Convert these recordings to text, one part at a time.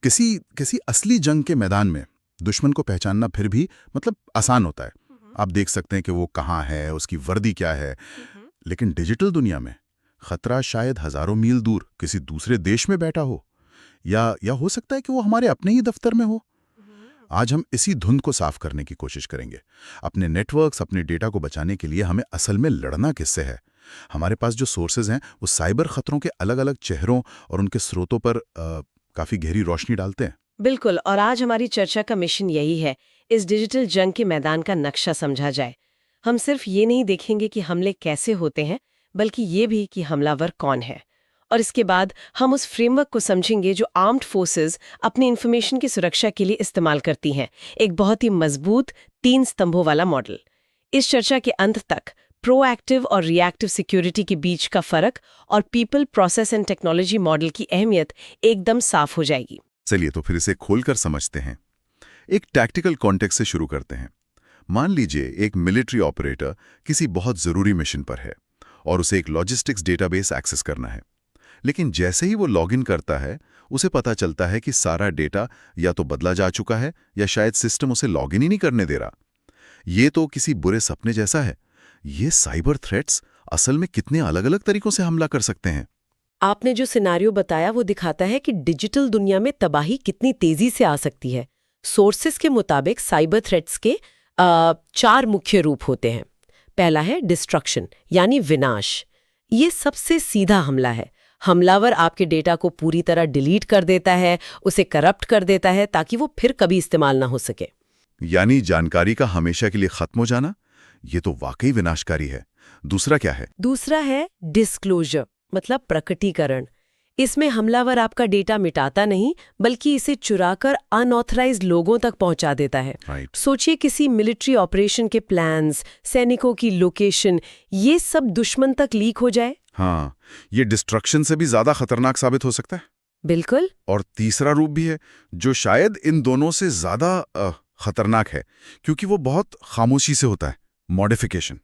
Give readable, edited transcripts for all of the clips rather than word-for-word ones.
किसी किसी असली जंग के मैदान में दुश्मन को पहचानना फिर भी आसान होता है। आप देख सकते हैं कि वो कहाँ है, उसकी वर्दी क्या है। लेकिन डिजिटल दुनिया में खतरा शायद हजारों मील दूर किसी दूसरे देश में बैठा हो, या हो सकता है कि वो हमारे अपने ही दफ्तर में हो। आज हम इसी धुंध को साफ करने की कोशिश करेंगे। अपने नेटवर्क्स, अपने डेटा को बचाने के लिए हमें असल में लड़ना किससे है। हमारे पास जो सोर्सेज हैं वो साइबर खतरों के अलग अलग चेहरों और उनके स्रोतों पर काफी गहरी रोशनी डालते हैं। बिल्कुल, और आज हमारी चर्चा का मिशन यही है, इस डिजिटल जंग के मैदान का नक्शा समझा जाए। हम सिर्फ ये नहीं देखेंगे कि हमले कैसे होते हैं, बल्कि ये भी कि हमलावर कौन है। और इसके बाद हम उस फ्रेमवर्क को समझेंगे जो आर्म्ड फोर्सेस अपनी इंफॉर्मेशन की सुरक्षा के लिए इस्तेमाल करती हैं, एक बहुत ही मजबूत 3 स्तंभों वाला मॉडल। इस चर्चा के अंत तक प्रोएक्टिव और रिएक्टिव सिक्योरिटी के बीच का फर्क और people, process and technology model की अहमियत एकदम साफ हो जाएगी। चलिए तो फिर इसे खोलकर समझते हैं। एक टैक्टिकल कॉन्टेक्स्ट से शुरू करते हैं। मान लीजिए एक मिलिट्री ऑपरेटर किसी बहुत जरूरी मिशन पर है और उसे एक लॉजिस्टिक्स डेटाबेस एक्सेस करना है। लेकिन जैसे ही वो लॉगिन करता है, उसे पता चलता है कि सारा डेटा या तो बदला जा चुका है या शायद सिस्टम उसे लॉगिन ही नहीं करने दे रहा। ये तो किसी बुरे सपने जैसा है। ये साइबर थ्रेट्स असल में कितने अलग अलग तरीकों से हमला कर सकते हैं। आपने जो सिनारियो बताया वो दिखाता है कि डिजिटल दुनिया में तबाही कितनी तेजी से आ सकती है। सोर्सेस के मुताबिक साइबर थ्रेट्स के 4 मुख्य रूप होते हैं। पहला है डिस्ट्रक्शन, यानी विनाश। ये सबसे सीधा हमला है। हमलावर आपके डेटा को पूरी तरह डिलीट कर देता है, उसे करप्ट कर देता है ताकि वो फिर कभी इस्तेमाल ना हो सके। यानी जानकारी का हमेशा के लिए खत्म हो जाना। ये तो वाकई विनाशकारी है। दूसरा क्या है? दूसरा है डिस्क्लोजर, मतलब प्रकटीकरण। इसमें हमलावर आपका डेटा मिटाता नहीं, बल्कि इसे चुराकर अनऑथराइज्ड लोगों तक पहुंचा देता है। सोचिए किसी मिलिट्री ऑपरेशन के प्लान्स, सैनिकों की लोकेशन, ये सब दुश्मन तक लीक हो जाए। हाँ, ये डिस्ट्रक्शन से भी ज्यादा खतरनाक साबित हो सकता है। बिल्कुल। और तीसरा रूप भी है जो शायद इन दोनों से ज्यादा खतरनाक है, क्योंकि वो बहुत खामोशी से होता है। मॉडिफिकेशन।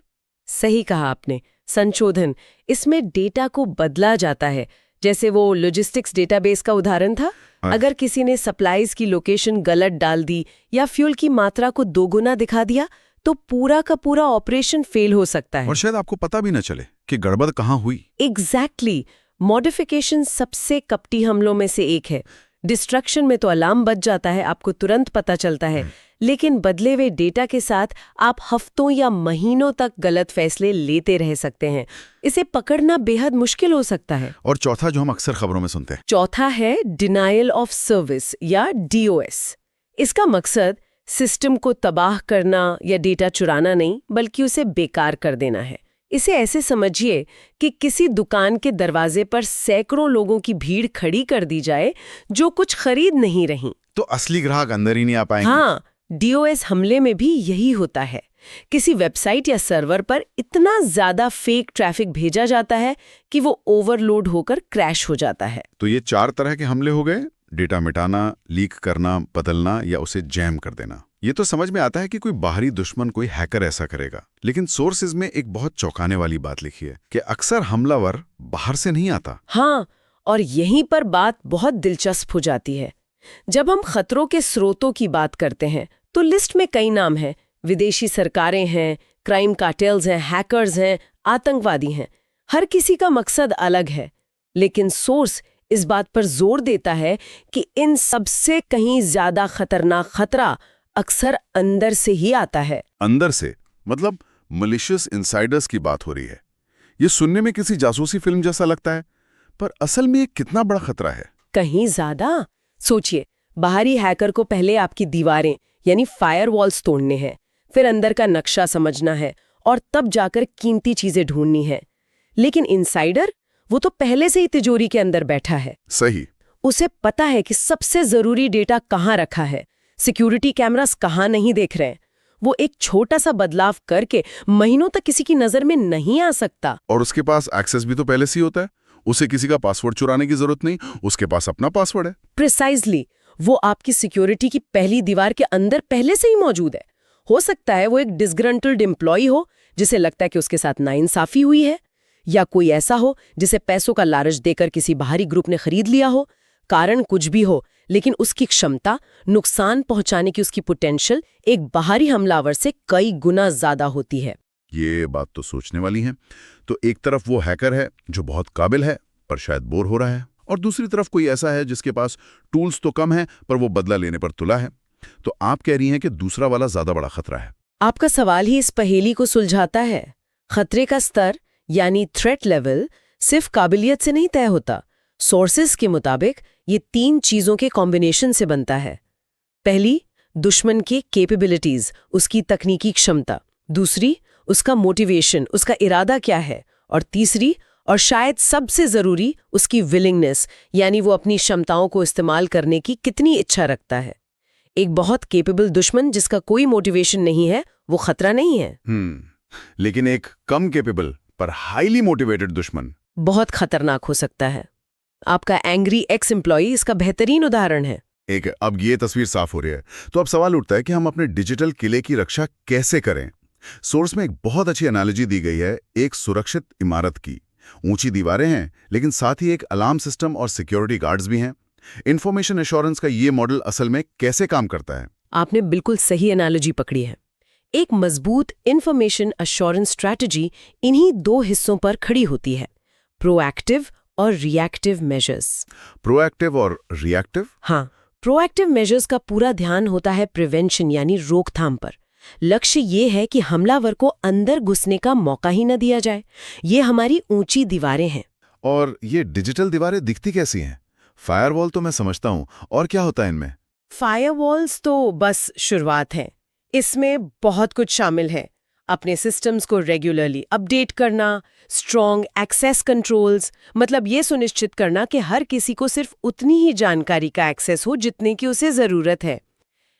सही कहा आपने, संशोधन। इसमें डेटा को बदला जाता है, जैसे वो लॉजिस्टिक्स डेटाबेस का उदाहरण था। अगर किसी ने सप्लाईज की लोकेशन गलत डाल दी या फ्यूल की मात्रा को दोगुना दिखा दिया, तो पूरा का पूरा ऑपरेशन फेल हो सकता है। और शायद आपको पता भी न चले कि गड़बड़ कहाँ हुई। एग्जैक्टली। मॉडिफिकेशन सबसे कपटी हमलों में से एक है। डिस्ट्रक्शन में तो अलार्म बज जाता है, आपको तुरंत पता चलता है, लेकिन बदले हुए डेटा के साथ आप हफ्तों या महीनों तक गलत फैसले लेते रह सकते हैं। इसे पकड़ना बेहद मुश्किल हो सकता है। और चौथा जो हम अक्सर खबरों में सुनते हैं, चौथा है डिनायल ऑफ सर्विस या DOS। इसका मकसद सिस्टम को तबाह करना या डेटा चुराना नहीं, बल्कि उसे बेकार कर देना है। इसे ऐसे समझिए कि किसी दुकान के दरवाजे पर सैकड़ों लोगों की भीड़ खड़ी कर दी जाए जो कुछ खरीद नहीं रही, तो असली ग्राहक अंदर ही नहीं आ पाएंगे। हाँ, DOS हमले में भी यही होता है। किसी वेबसाइट या सर्वर पर इतना ज्यादा फेक ट्रैफिक भेजा जाता है कि वो ओवरलोड होकर क्रैश हो जाता है। तो ये 4 तरह के हमले हो गए: डेटा मिटाना, लीक करना, बदलना या उसे जैम कर देना। ये तो समझ में आता है कि कोई बाहरी दुश्मन, कोई हैकर ऐसा करेगा। लेकिन सोर्सेज में एक बहुत चौंकाने वाली बात लिखी है कि अक्सर हमलावर बाहर से नहीं आता। हाँ, और यहीं पर बात बहुत दिलचस्प हो जाती है। जब हम खतरों के स्रोतों की बात करते हैं तो लिस्ट में कई नाम हैं। विदेशी सरकारें हैं, क्राइम कार्टेल्स हैं, हैकर्स हैं, आतंकवादी हैं। हर किसी का मकसद अलग है, लेकिन सोर्स इस बात पर जोर देता है कि इन सबसे कहीं ज्यादा खतरनाक खतरा अक्सर अंदर से ही आता है। अंदर से मतलब मलिशियस इनसाइडर्स की बात हो रही है। ये सुनने में किसी जासूसी फिल्म जैसा लगता है, पर असल में ये कितना बड़ा खतरा है? कहीं ज्यादा। सोचिए, बाहरी हैकर को पहले आपकी दीवारें यानी फायरवॉल्स तोड़ने हैं, फिर अंदर का नक्शा समझना है और तब जाकर कीमती चीजें ढूंढनी है। लेकिन इनसाइडर, वो तो पहले से ही तिजोरी के अंदर बैठा है। सही। उसे पता है कि सबसे जरूरी डेटा कहाँ रखा है, सिक्योरिटी कैमरास कहाँ नहीं देख रहे हैं। वो एक छोटा सा बदलाव करके महीनों तक किसी की नजर में नहीं आ सकता। और उसके पास एक्सेस भी तो पहले से ही होता है। उसे किसी का पासवर्ड चुराने की जरूरत नहीं, उसके पास अपना पासवर्ड है। प्रिसाइजली, वो आपकी सिक्योरिटी की पहली दीवार के अंदर पहले से ही मौजूद है। हो सकता है वो एक डिसग्रंटल्ड एम्प्लॉय हो जिसे लगता है कि उसके साथ नाइंसाफी हुई है, या कोई ऐसा हो जिसे पैसों का लालच देकर किसी बाहरी ग्रुप ने खरीद लिया हो। कारण कुछ भी हो, लेकिन उसकी क्षमता, नुकसान पहुंचाने की उसकी पोटेंशियल एक बाहरी हमलावर से कई गुना ज्यादा होती है। ये बात तो सोचने वाली है। तो एक तरफ वो हैकर है जो बहुत काबिल है पर शायद बोर हो रहा है, और दूसरी तरफ कोई ऐसा है जिसके पास टूल्स तो कम है पर वो बदला लेने पर तुला है। तो आप कह रही हैं कि दूसरा वाला ज्यादा बड़ा खतरा है। आपका सवाल ही इस पहेली को सुलझाता है। खतरे का स्तर यानी थ्रेट लेवल सिर्फ काबिलियत से नहीं तय होता। सोर्सेस के मुताबिक ये 3 चीजों के कॉम्बिनेशन से बनता है। पहली, दुश्मन की कैपेबिलिटीज, उसकी तकनीकी क्षमता। दूसरी, उसका मोटिवेशन, उसका इरादा क्या है। और तीसरी, और शायद सबसे जरूरी, उसकी विलिंगनेस, यानी वो अपनी क्षमताओं को इस्तेमाल करने की कितनी इच्छा रखता है। एक बहुत कैपेबल दुश्मन जिसका कोई मोटिवेशन नहीं है, वो खतरा नहीं है। लेकिन एक कम कैपेबल पर हाईली मोटिवेटेड दुश्मन बहुत खतरनाक हो सकता है। आपका एंग्री एक्स एम्प्लॉई इसका बेहतरीन उदाहरण है। अब ये तस्वीर साफ हो रही है। तो अब सवाल उठता है कि हम अपने डिजिटल किले की रक्षा कैसे करें। सोर्स में एक बहुत अच्छी एनालॉजी दी गई है, एक सुरक्षित इमारत की। ऊंची दीवारें हैं, लेकिन साथ ही एक अलार्म सिस्टम और सिक्योरिटी गार्ड्स भी हैं। इंफॉर्मेशन एश्योरेंस का ये मॉडल असल में कैसे काम करता है? आपने बिल्कुल सही एनालॉजी पकड़ी है। एक मजबूत इंफॉर्मेशन एश्योरेंस स्ट्रैटेजी इन्हीं 2 हिस्सों पर खड़ी होती है, प्रोएक्टिव और रिएक्टिव मेजर्स। प्रोएक्टिव और रिएक्टिव? हाँ, प्रोएक्टिव मेजर्स का पूरा ध्यान होता है प्रिवेंशन यानी रोकथाम पर। लक्ष्य ये है कि हमलावर को अंदर घुसने का मौका ही न दिया जाए। ये हमारी ऊंची दीवारें हैं। और ये डिजिटल दीवारें दिखती कैसी हैं? फायरवॉल तो मैं समझता हूं, और क्या होता है इनमें? फायरवॉल्स तो बस शुरुआत है। इसमें बहुत कुछ शामिल है। अपने सिस्टम्स को रेगुलरली अपडेट करना, स्ट्रॉन्ग एक्सेस कंट्रोल्स, मतलब ये सुनिश्चित करना कि हर किसी को सिर्फ उतनी ही जानकारी का एक्सेस हो जितने की उसे जरूरत है।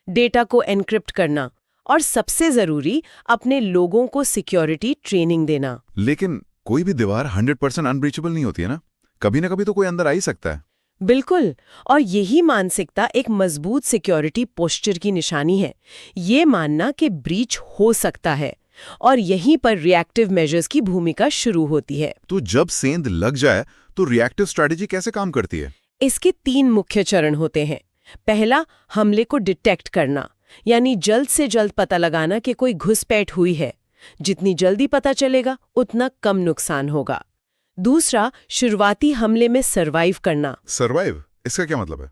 डेटा को एन्क्रिप्ट करना, और सबसे जरूरी, अपने लोगों को सिक्योरिटी ट्रेनिंग देना। लेकिन कोई भी दीवार 100% अनब्रीचेबल नहीं होती है ना? कभी ना कभी तो कोई अंदर आ ही सकता है। बिल्कुल, और यही मानसिकता एक मजबूत सिक्योरिटी पोस्चर की निशानी है। ये मानना कि ब्रीच हो सकता है, और यहीं पर रिएक्टिव मेजर्स की भूमिका शुरू होती है। तो जब सेंध लग जाए तो रिएक्टिव स्ट्रैटेजी कैसे काम करती है? इसके 3 मुख्य चरण होते हैं। पहला, हमले को डिटेक्ट करना, यानी जल्द से जल्द पता लगाना कि कोई घुसपैठ हुई है। जितनी जल्दी पता चलेगा उतना कम नुकसान होगा। दूसरा, शुरुआती हमले में सर्वाइव करना। सर्वाइव? इसका क्या मतलब है?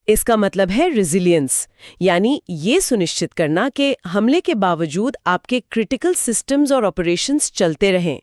इसका मतलब है रेजिलियंस, यानी ये सुनिश्चित करना कि हमले के बावजूद आपके क्रिटिकल सिस्टम्स और ऑपरेशंस चलते रहें,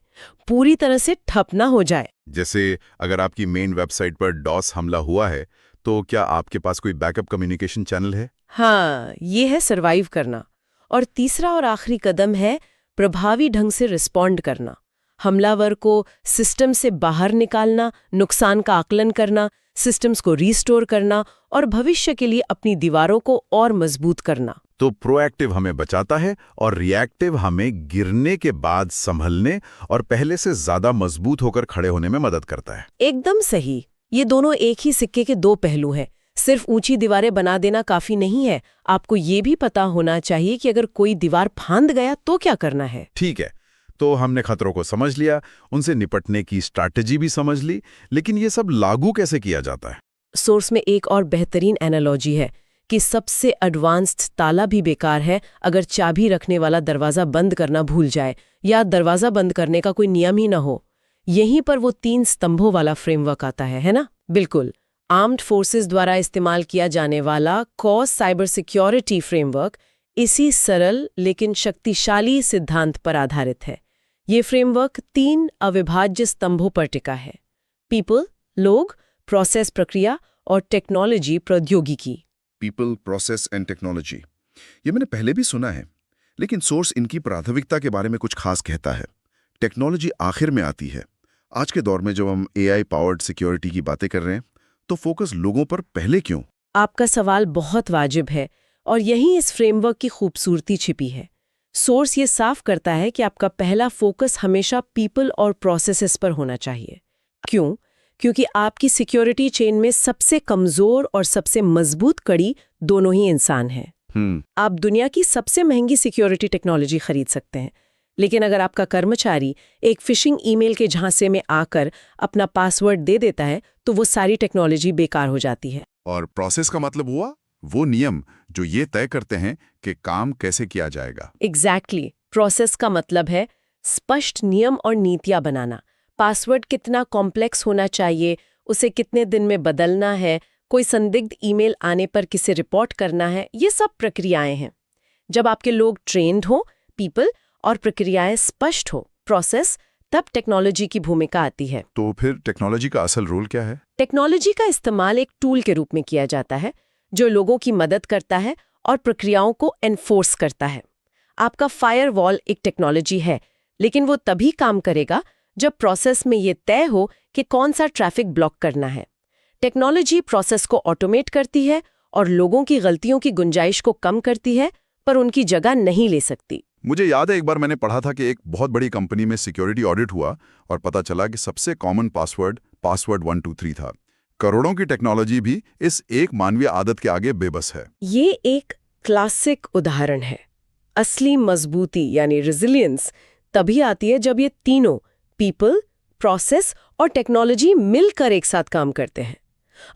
पूरी तरह से ठप ना हो जाए। जैसे अगर आपकी मेन वेबसाइट पर डॉस हमला हुआ है, तो क्या आपके पास कोई बैकअप कम्युनिकेशन चैनल है? हाँ, ये है सर्वाइव करना। और तीसरा और आखिरी कदम है प्रभावी ढंग से रिस्पॉन्ड करना। हमलावर को सिस्टम से बाहर निकालना, नुकसान का आकलन करना, सिस्टम्स को रीस्टोर करना और भविष्य के लिए अपनी दीवारों को और मजबूत करना। तो प्रोएक्टिव हमें बचाता है और रिएक्टिव हमें गिरने के बाद संभलने और पहले से ज्यादा मजबूत होकर खड़े होने में मदद करता है। एकदम सही। ये दोनों एक ही सिक्के के 2 पहलू हैं। सिर्फ ऊंची दीवारें बना देना काफी नहीं है, आपको ये भी पता होना चाहिए कि अगर कोई दीवार फांद गया तो क्या करना है। ठीक है, तो हमने खतरों को समझ लिया, उनसे निपटने की स्ट्रैटेजी भी समझ ली, लेकिन ये सब लागू कैसे किया जाता है? सोर्स में एक और बेहतरीन एनालॉजी है कि सबसे एडवांस्ड ताला भी बेकार है अगर चाबी रखने वाला दरवाजा बंद करना भूल जाए या दरवाजा बंद करने का कोई नियम ही ना हो। यहीं पर वो 3 स्तंभों वाला फ्रेमवर्क आता है ना? बिल्कुल। आर्म्ड फोर्सेस द्वारा इस्तेमाल किया जाने वाला कॉस साइबर सिक्योरिटी फ्रेमवर्क इसी सरल लेकिन शक्तिशाली सिद्धांत पर आधारित है। ये फ्रेमवर्क 3 अविभाज्य स्तंभों पर टिका है: पीपल, लोग, प्रोसेस प्रक्रिया और टेक्नोलॉजी प्रौद्योगिकी। पीपल, प्रोसेस एंड टेक्नोलॉजी, ये मैंने पहले भी सुना है, लेकिन सोर्स इनकी प्राथमिकता के बारे में कुछ खास कहता है। टेक्नोलॉजी आखिर में आती है। आज के दौर में जब हम AI पावर्ड सिक्योरिटी की बातें कर रहे हैं, तो फोकस लोगों पर पहले क्यों? आपका सवाल बहुत वाजिब है, और यही इस फ्रेमवर्क की खूबसूरती छिपी है। सोर्स ये साफ करता है कि आपका पहला फोकस हमेशा पीपल और प्रोसेसेस पर होना चाहिए। क्यों? क्योंकि आपकी सिक्योरिटी चेन में सबसे कमजोर और सबसे मजबूत कड़ी दोनों ही इंसान हैं। आप दुनिया की सबसे महंगी सिक्योरिटी टेक्नोलॉजी खरीद सकते हैं, लेकिन अगर आपका कर्मचारी एक फिशिंग ईमेल के झांसे में आकर अपना पासवर्ड दे देता है तो वो सारी टेक्नोलॉजी बेकार हो जाती है। और प्रोसेस का मतलब हुआ वो नियम जो ये तय करते हैं कि काम कैसे किया जाएगा। एग्जैक्टली प्रोसेस का मतलब है स्पष्ट नियम और नीतियां बनाना। पासवर्ड कितना कॉम्प्लेक्स होना चाहिए, उसे कितने दिन में बदलना है, कोई संदिग्ध ईमेल आने पर किसे रिपोर्ट करना है, ये सब प्रक्रियाएं हैं। जब आपके लोग ट्रेन्ड हो, पीपल, और प्रक्रियाएं स्पष्ट हो, प्रोसेस, तब टेक्नोलॉजी की भूमिका आती है। तो फिर टेक्नोलॉजी का असल रोल क्या है? टेक्नोलॉजी का इस्तेमाल एक टूल के रूप में किया जाता है जो लोगों की मदद करता है और प्रक्रियाओं को एनफोर्स करता है। आपका फायरवॉल एक टेक्नोलॉजी है, लेकिन वो तभी काम करेगा जब प्रोसेस में ये तय हो कि कौन सा ट्रैफिक ब्लॉक करना है। टेक्नोलॉजी प्रोसेस को ऑटोमेट करती है और लोगों की गलतियों की गुंजाइश को कम करती है, पर उनकी जगह नहीं ले सकती। मुझे याद है एक बार मैंने पढ़ा था कि एक बहुत बड़ी कंपनी में सिक्योरिटी ऑडिट हुआ और पता चला कि सबसे कॉमन पासवर्ड 123 था। करोड़ों की टेक्नोलॉजी भी इस एक मानवीय आदत के आगे बेबस है। ये एक क्लासिक उदाहरण है। असली मजबूती यानी रेजिलियंस तभी आती है जब ये तीनों पीपल, प्रोसेस और टेक्नोलॉजी मिलकर एक साथ काम करते हैं।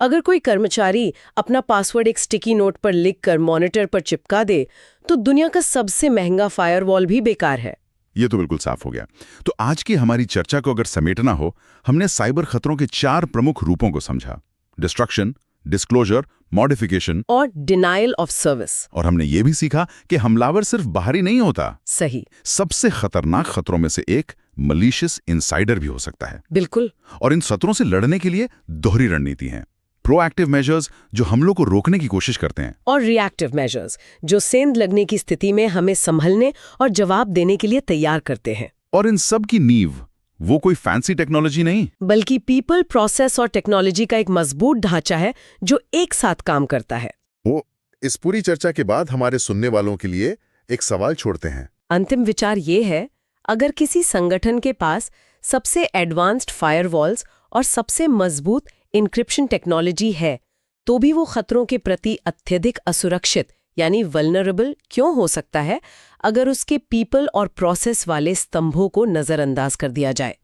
अगर कोई कर्मचारी अपना पासवर्ड एक स्टिकी नोट पर लिखकर मॉनिटर पर चिपका दे तो दुनिया का सबसे महंगा फायरवॉल भी बेकार है। ये तो बिल्कुल साफ हो गया। तो आज की हमारी चर्चा को अगर समेटना हो, हमने साइबर खतरों के 4 प्रमुख रूपों को समझा: डिस्ट्रक्शन, डिस्क्लोजर, मॉडिफिकेशन और डिनायल ऑफ सर्विस। और हमने ये भी सीखा कि हमलावर सिर्फ बाहरी नहीं होता। सही। सबसे खतरनाक खतरों में से एक मलिशियस इनसाइडर भी हो सकता है। बिल्कुल। और इन खतरों से लड़ने के लिए दोहरी रणनीति है। प्रोएक्टिव मेजर्स जो हमलों को रोकने की कोशिश करते हैं, और रिएक्टिव मेजर्स जो सेंध लगने की स्थिति में हमें संभलने और जवाब देने के लिए तैयार करते हैं। और इन सब की नींव वो कोई फैंसी टेक्नोलॉजी नहीं, बल्कि पीपल, प्रोसेस और टेक्नोलॉजी का एक मजबूत ढांचा है जो एक साथ काम करता है। वो इस पूरी चर्चा के बाद हमारे सुनने वालों के लिए एक सवाल छोड़ते हैं। अंतिम विचार ये है, अगर किसी संगठन के पास सबसे एडवांस्ड फायरवॉल्स और सबसे मजबूत इंक्रिप्शन टेक्नोलॉजी है तो भी वो खतरों के प्रति अत्यधिक असुरक्षित यानी वल्नरेबल क्यों हो सकता है अगर उसके पीपल और प्रोसेस वाले स्तंभों को नजरअंदाज कर दिया जाए?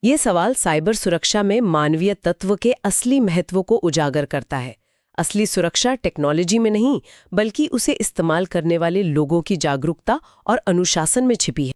ये सवाल साइबर सुरक्षा में मानवीय तत्व के असली महत्व को उजागर करता है। असली सुरक्षा टेक्नोलॉजी में नहीं, बल्कि उसे इस्तेमाल करने वाले लोगों की जागरूकता और अनुशासन में छिपी है।